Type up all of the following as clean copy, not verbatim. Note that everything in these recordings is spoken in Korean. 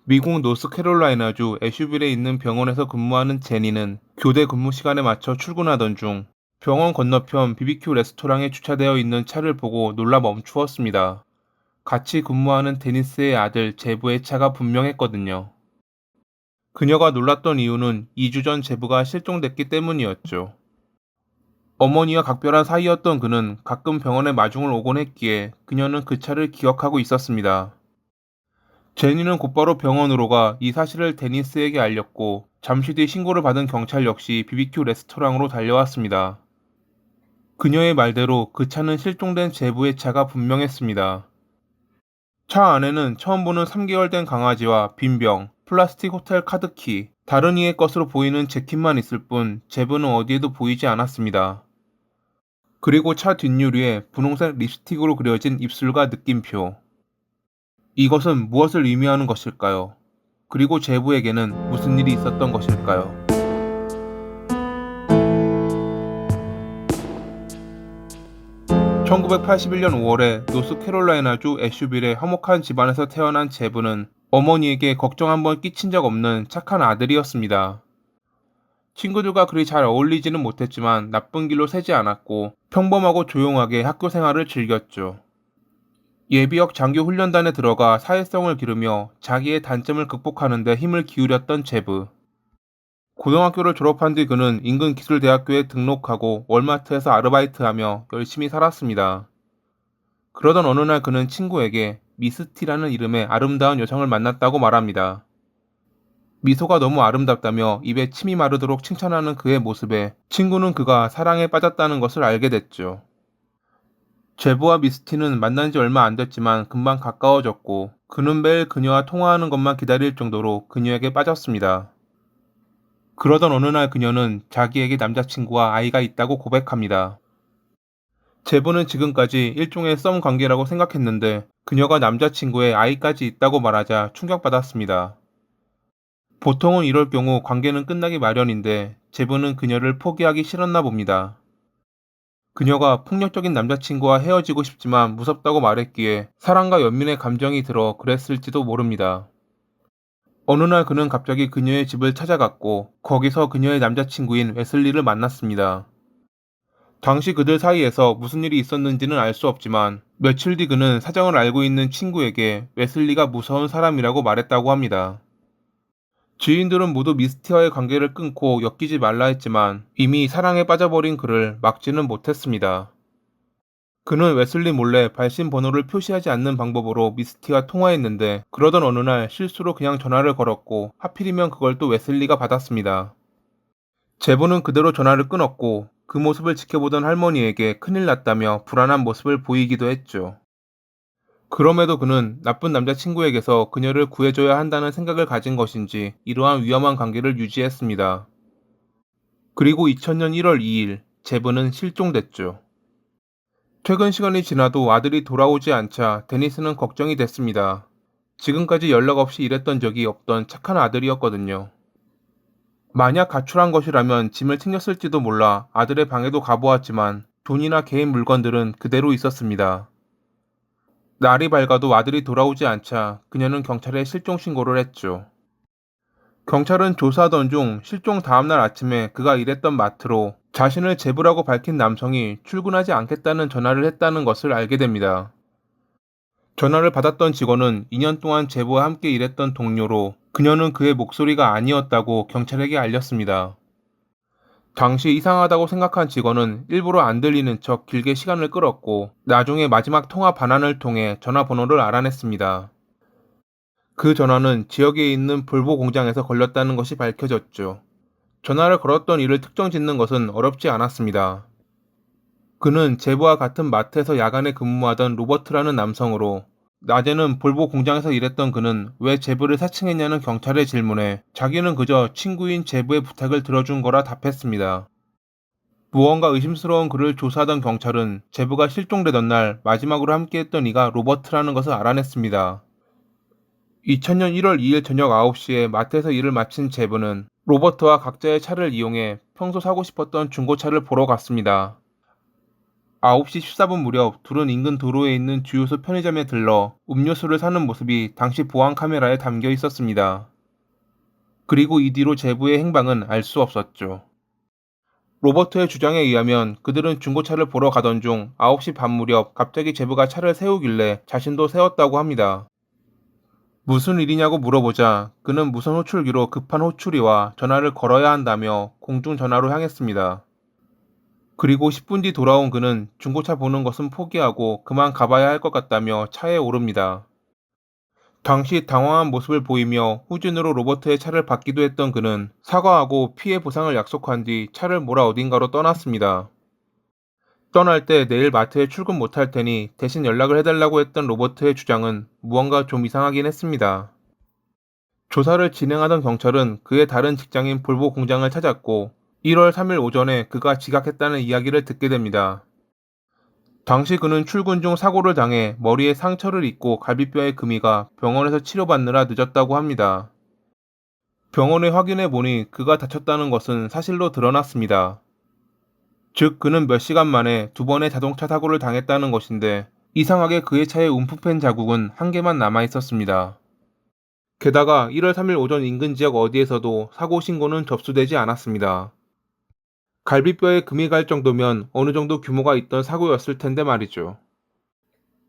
미국 노스캐롤라이나주 애슈빌에 있는 병원에서 근무하는 제니는 교대 근무 시간에 맞춰 출근하던 중 병원 건너편 BBQ 레스토랑에 주차되어 있는 차를 보고 놀라 멈추었습니다. 같이 근무하는 데니스의 아들 제부의 차가 분명했거든요. 그녀가 놀랐던 이유는 2주 전 제부가 실종됐기 때문이었죠. 어머니와 각별한 사이였던 그는 가끔 병원에 마중을 오곤 했기에 그녀는 그 차를 기억하고 있었습니다. 제니는 곧바로 병원으로 가 이 사실을 데니스에게 알렸고 잠시 뒤 신고를 받은 경찰 역시 BBQ 레스토랑으로 달려왔습니다. 그녀의 말대로 그 차는 실종된 제부의 차가 분명했습니다. 차 안에는 처음 보는 3개월 된 강아지와 빈병, 플라스틱 호텔 카드키, 다른 이의 것으로 보이는 재킷만 있을 뿐 제부는 어디에도 보이지 않았습니다. 그리고 차 뒷유리에 분홍색 립스틱으로 그려진 입술과 느낌표. 이것은 무엇을 의미하는 것일까요? 그리고 제부에게는 무슨 일이 있었던 것일까요? 1981년 5월에 노스캐롤라이나주 애슈빌의 화목한 집안에서 태어난 제부는 어머니에게 걱정 한번 끼친 적 없는 착한 아들이었습니다. 친구들과 그리 잘 어울리지는 못했지만 나쁜 길로 새지 않았고 평범하고 조용하게 학교 생활을 즐겼죠. 예비역 장교 훈련단에 들어가 사회성을 기르며 자기의 단점을 극복하는 데 힘을 기울였던 제부. 고등학교를 졸업한 뒤 그는 인근 기술대학교에 등록하고 월마트에서 아르바이트하며 열심히 살았습니다. 그러던 어느 날 그는 친구에게 미스티라는 이름의 아름다운 여성을 만났다고 말합니다. 미소가 너무 아름답다며 입에 침이 마르도록 칭찬하는 그의 모습에 친구는 그가 사랑에 빠졌다는 것을 알게 됐죠. 제부와 미스티는 만난 지 얼마 안 됐지만 금방 가까워졌고 그는 매일 그녀와 통화하는 것만 기다릴 정도로 그녀에게 빠졌습니다. 그러던 어느 날 그녀는 자기에게 남자친구와 아이가 있다고 고백합니다. 제부는 지금까지 일종의 썸 관계라고 생각했는데 그녀가 남자친구의 아이까지 있다고 말하자 충격받았습니다. 보통은 이럴 경우 관계는 끝나기 마련인데 제부는 그녀를 포기하기 싫었나 봅니다. 그녀가 폭력적인 남자친구와 헤어지고 싶지만 무섭다고 말했기에 사랑과 연민의 감정이 들어 그랬을지도 모릅니다. 어느 날 그는 갑자기 그녀의 집을 찾아갔고 거기서 그녀의 남자친구인 웨슬리를 만났습니다. 당시 그들 사이에서 무슨 일이 있었는지는 알 수 없지만 며칠 뒤 그는 사정을 알고 있는 친구에게 웨슬리가 무서운 사람이라고 말했다고 합니다. 지인들은 모두 미스티와의 관계를 끊고 엮이지 말라 했지만 이미 사랑에 빠져버린 그를 막지는 못했습니다. 그는 웨슬리 몰래 발신 번호를 표시하지 않는 방법으로 미스티와 통화했는데 그러던 어느 날 실수로 그냥 전화를 걸었고 하필이면 그걸 또 웨슬리가 받았습니다. 제부는 그대로 전화를 끊었고 그 모습을 지켜보던 할머니에게 큰일 났다며 불안한 모습을 보이기도 했죠. 그럼에도 그는 나쁜 남자친구에게서 그녀를 구해줘야 한다는 생각을 가진 것인지 이러한 위험한 관계를 유지했습니다. 그리고 2000년 1월 2일 제부는 실종됐죠. 퇴근 시간이 지나도 아들이 돌아오지 않자 데니스는 걱정이 됐습니다. 지금까지 연락 없이 일했던 적이 없던 착한 아들이었거든요. 만약 가출한 것이라면 짐을 챙겼을지도 몰라 아들의 방에도 가보았지만 돈이나 개인 물건들은 그대로 있었습니다. 날이 밝아도 아들이 돌아오지 않자 그녀는 경찰에 실종 신고를 했죠. 경찰은 조사하던 중 실종 다음날 아침에 그가 일했던 마트로 자신을 제부라고 밝힌 남성이 출근하지 않겠다는 전화를 했다는 것을 알게 됩니다. 전화를 받았던 직원은 2년 동안 제부와 함께 일했던 동료로 그녀는 그의 목소리가 아니었다고 경찰에게 알렸습니다. 당시 이상하다고 생각한 직원은 일부러 안 들리는 척 길게 시간을 끌었고 나중에 마지막 통화 반환을 통해 전화번호를 알아냈습니다. 그 전화는 지역에 있는 볼보 공장에서 걸렸다는 것이 밝혀졌죠. 전화를 걸었던 이를 특정 짓는 것은 어렵지 않았습니다. 그는 제부와 같은 마트에서 야간에 근무하던 로버트라는 남성으로 낮에는 볼보 공장에서 일했던 그는 왜 제부를 사칭했냐는 경찰의 질문에 자기는 그저 친구인 제부의 부탁을 들어준 거라 답했습니다. 무언가 의심스러운 그를 조사하던 경찰은 제부가 실종되던 날 마지막으로 함께했던 이가 로버트라는 것을 알아냈습니다. 2000년 1월 2일 저녁 9시에 마트에서 일을 마친 제부는 로버트와 각자의 차를 이용해 평소 사고 싶었던 중고차를 보러 갔습니다. 9시 14분 무렵 둘은 인근 도로에 있는 주유소 편의점에 들러 음료수를 사는 모습이 당시 보안 카메라에 담겨 있었습니다. 그리고 이 뒤로 제부의 행방은 알 수 없었죠. 로버트의 주장에 의하면 그들은 중고차를 보러 가던 중 9시 반 무렵 갑자기 제부가 차를 세우길래 자신도 세웠다고 합니다. 무슨 일이냐고 물어보자 그는 무선 호출기로 급한 호출이와 전화를 걸어야 한다며 공중전화로 향했습니다. 그리고 10분 뒤 돌아온 그는 중고차 보는 것은 포기하고 그만 가봐야 할 것 같다며 차에 오릅니다. 당시 당황한 모습을 보이며 후진으로 로버트의 차를 받기도 했던 그는 사과하고 피해 보상을 약속한 뒤 차를 몰아 어딘가로 떠났습니다. 떠날 때 내일 마트에 출근 못할 테니 대신 연락을 해달라고 했던 로버트의 주장은 무언가 좀 이상하긴 했습니다. 조사를 진행하던 경찰은 그의 다른 직장인 볼보 공장을 찾았고 1월 3일 오전에 그가 지각했다는 이야기를 듣게 됩니다. 당시 그는 출근 중 사고를 당해 머리에 상처를 입고 갈비뼈에 금이가 병원에서 치료받느라 늦었다고 합니다. 병원에 확인해 보니 그가 다쳤다는 것은 사실로 드러났습니다. 즉 그는 몇 시간 만에 두 번의 자동차 사고를 당했다는 것인데 이상하게 그의 차에 움푹 팬 자국은 한 개만 남아 있었습니다. 게다가 1월 3일 오전 인근 지역 어디에서도 사고 신고는 접수되지 않았습니다. 갈비뼈에 금이 갈 정도면 어느 정도 규모가 있던 사고였을 텐데 말이죠.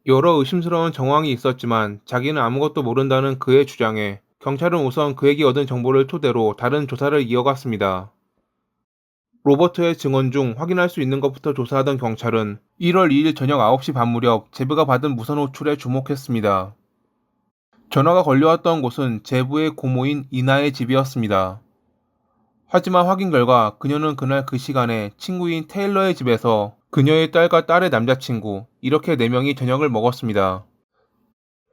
여러 의심스러운 정황이 있었지만 자기는 아무것도 모른다는 그의 주장에 경찰은 우선 그에게 얻은 정보를 토대로 다른 조사를 이어갔습니다. 로버트의 증언 중 확인할 수 있는 것부터 조사하던 경찰은 1월 2일 저녁 9시 반 무렵 제부가 받은 무선 호출에 주목했습니다. 전화가 걸려왔던 곳은 제부의 고모인 이나의 집이었습니다. 하지만 확인 결과 그녀는 그날 그 시간에 친구인 테일러의 집에서 그녀의 딸과 딸의 남자친구 이렇게 4명이 저녁을 먹었습니다.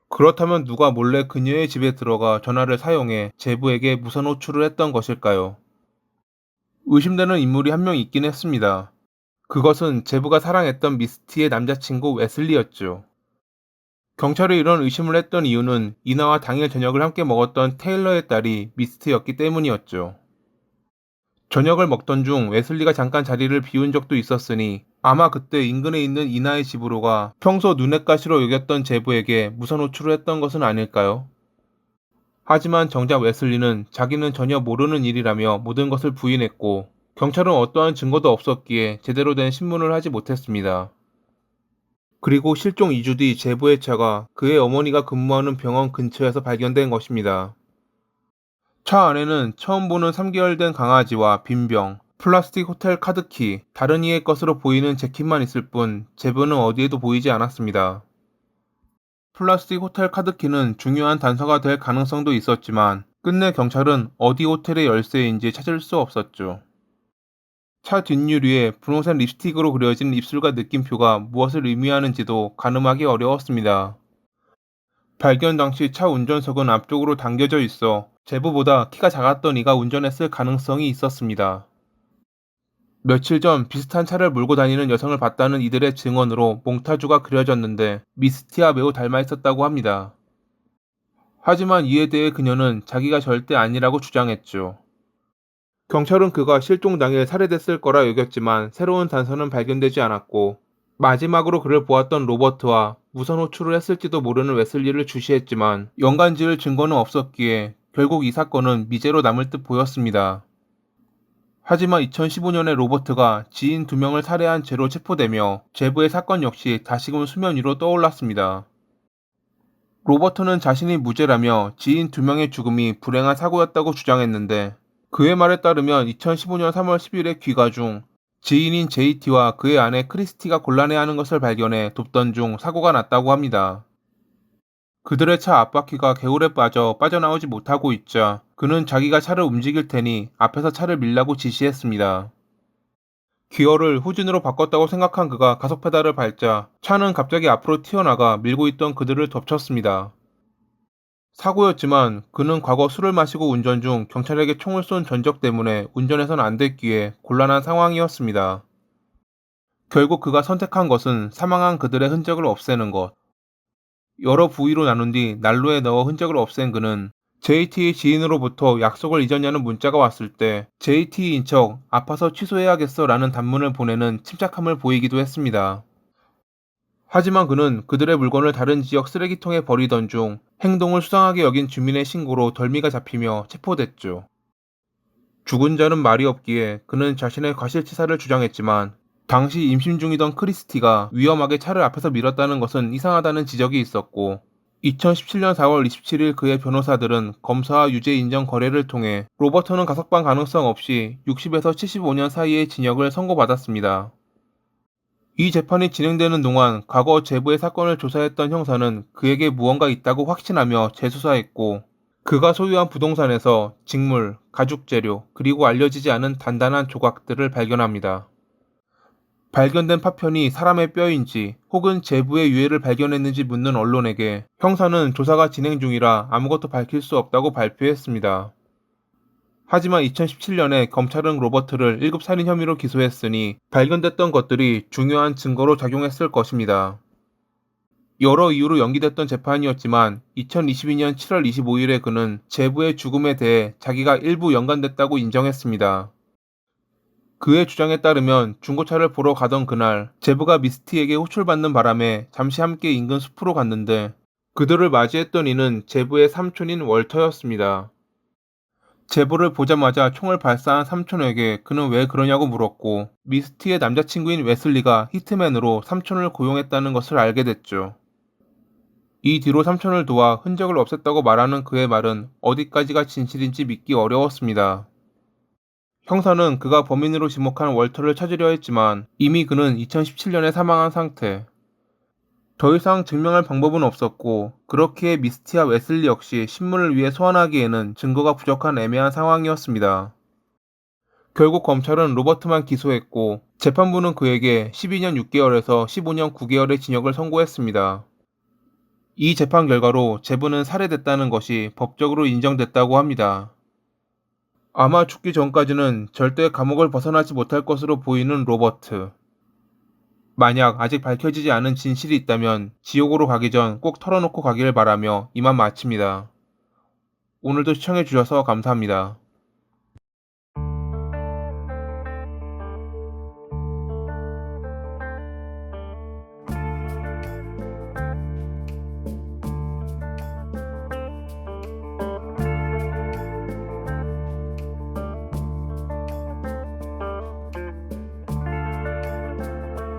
그렇다면 누가 몰래 그녀의 집에 들어가 전화를 사용해 제부에게 무선 호출을 했던 것일까요? 의심되는 인물이 한 명 있긴 했습니다. 그것은 제부가 사랑했던 미스티의 남자친구 웨슬리였죠. 경찰이 이런 의심을 했던 이유는 이나와 당일 저녁을 함께 먹었던 테일러의 딸이 미스트였기 때문이었죠. 저녁을 먹던 중 웨슬리가 잠깐 자리를 비운 적도 있었으니 아마 그때 인근에 있는 이나의 집으로 가 평소 눈엣가시로 여겼던 제부에게 무선 호출을 했던 것은 아닐까요? 하지만 정작 웨슬리는 자기는 전혀 모르는 일이라며 모든 것을 부인했고 경찰은 어떠한 증거도 없었기에 제대로 된 신문을 하지 못했습니다. 그리고 실종 2주 뒤 제부의 차가 그의 어머니가 근무하는 병원 근처에서 발견된 것입니다. 차 안에는 처음 보는 3개월 된 강아지와 빈병, 플라스틱 호텔 카드키, 다른 이의 것으로 보이는 재킷만 있을 뿐 제부는 어디에도 보이지 않았습니다. 플라스틱 호텔 카드키는 중요한 단서가 될 가능성도 있었지만 끝내 경찰은 어디 호텔의 열쇠인지 찾을 수 없었죠. 차 뒷유리에 분홍색 립스틱으로 그려진 입술과 느낌표가 무엇을 의미하는지도 가늠하기 어려웠습니다. 발견 당시 차 운전석은 앞쪽으로 당겨져 있어 제부보다 키가 작았던 이가 운전했을 가능성이 있었습니다. 며칠 전 비슷한 차를 몰고 다니는 여성을 봤다는 이들의 증언으로 몽타주가 그려졌는데 미스티와 매우 닮아 있었다고 합니다. 하지만 이에 대해 그녀는 자기가 절대 아니라고 주장했죠. 경찰은 그가 실종 당일 살해됐을 거라 여겼지만 새로운 단서는 발견되지 않았고 마지막으로 그를 보았던 로버트와 무선 호출을 했을지도 모르는 웨슬리를 주시했지만 연관지을 증거는 없었기에 결국 이 사건은 미제로 남을 듯 보였습니다. 하지만 2015년에 로버트가 지인 2명을 살해한 죄로 체포되며 제부의 사건 역시 다시금 수면 위로 떠올랐습니다. 로버트는 자신이 무죄라며 지인 2명의 죽음이 불행한 사고였다고 주장했는데 그의 말에 따르면 2015년 3월 10일에 귀가 중 지인인 JT와 그의 아내 크리스티가 곤란해하는 것을 발견해 돕던 중 사고가 났다고 합니다. 그들의 차 앞바퀴가 개울에 빠져나오지 못하고 있자 그는 자기가 차를 움직일 테니 앞에서 차를 밀라고 지시했습니다. 기어를 후진으로 바꿨다고 생각한 그가 가속 페달을 밟자 차는 갑자기 앞으로 튀어나가 밀고 있던 그들을 덮쳤습니다. 사고였지만 그는 과거 술을 마시고 운전 중 경찰에게 총을 쏜 전적 때문에 운전해선 안 됐기에 곤란한 상황이었습니다. 결국 그가 선택한 것은 사망한 그들의 흔적을 없애는 것. 여러 부위로 나눈 뒤 난로에 넣어 흔적을 없앤 그는 JT의 지인으로부터 약속을 잊었냐는 문자가 왔을 때 JT인 척 아파서 취소해야겠어 라는 단문을 보내는 침착함을 보이기도 했습니다. 하지만 그는 그들의 물건을 다른 지역 쓰레기통에 버리던 중 행동을 수상하게 여긴 주민의 신고로 덜미가 잡히며 체포됐죠. 죽은 자는 말이 없기에 그는 자신의 과실치사를 주장했지만 당시 임신 중이던 크리스티가 위험하게 차를 앞에서 밀었다는 것은 이상하다는 지적이 있었고 2017년 4월 27일 그의 변호사들은 검사와 유죄 인정 거래를 통해 로버트는 가석방 가능성 없이 60에서 75년 사이의 징역을 선고받았습니다. 이 재판이 진행되는 동안 과거 제부의 사건을 조사했던 형사는 그에게 무언가 있다고 확신하며 재수사했고 그가 소유한 부동산에서 직물, 가죽재료, 그리고 알려지지 않은 단단한 조각들을 발견합니다. 발견된 파편이 사람의 뼈인지 혹은 제부의 유해를 발견했는지 묻는 언론에게 형사는 조사가 진행 중이라 아무것도 밝힐 수 없다고 발표했습니다. 하지만 2017년에 검찰은 로버트를 1급 살인 혐의로 기소했으니 발견됐던 것들이 중요한 증거로 작용했을 것입니다. 여러 이유로 연기됐던 재판이었지만 2022년 7월 25일에 그는 제부의 죽음에 대해 자기가 일부 연관됐다고 인정했습니다. 그의 주장에 따르면 중고차를 보러 가던 그날 제부가 미스티에게 호출받는 바람에 잠시 함께 인근 숲으로 갔는데 그들을 맞이했던 이는 제부의 삼촌인 월터였습니다. 제부를 보자마자 총을 발사한 삼촌에게 그는 왜 그러냐고 물었고 미스티의 남자친구인 웨슬리가 히트맨으로 삼촌을 고용했다는 것을 알게 됐죠. 이 뒤로 삼촌을 도와 흔적을 없앴다고 말하는 그의 말은 어디까지가 진실인지 믿기 어려웠습니다. 형사는 그가 범인으로 지목한 월터를 찾으려 했지만 이미 그는 2017년에 사망한 상태. 더 이상 증명할 방법은 없었고 그렇기에 미스티와 웨슬리 역시 신문을 위해 소환하기에는 증거가 부족한 애매한 상황이었습니다. 결국 검찰은 로버트만 기소했고 재판부는 그에게 12년 6개월에서 15년 9개월의 징역을 선고했습니다. 이 재판 결과로 제부는 살해됐다는 것이 법적으로 인정됐다고 합니다. 아마 죽기 전까지는 절대 감옥을 벗어나지 못할 것으로 보이는 로버트. 만약 아직 밝혀지지 않은 진실이 있다면 지옥으로 가기 전 꼭 털어놓고 가기를 바라며 이만 마칩니다. 오늘도 시청해주셔서 감사합니다.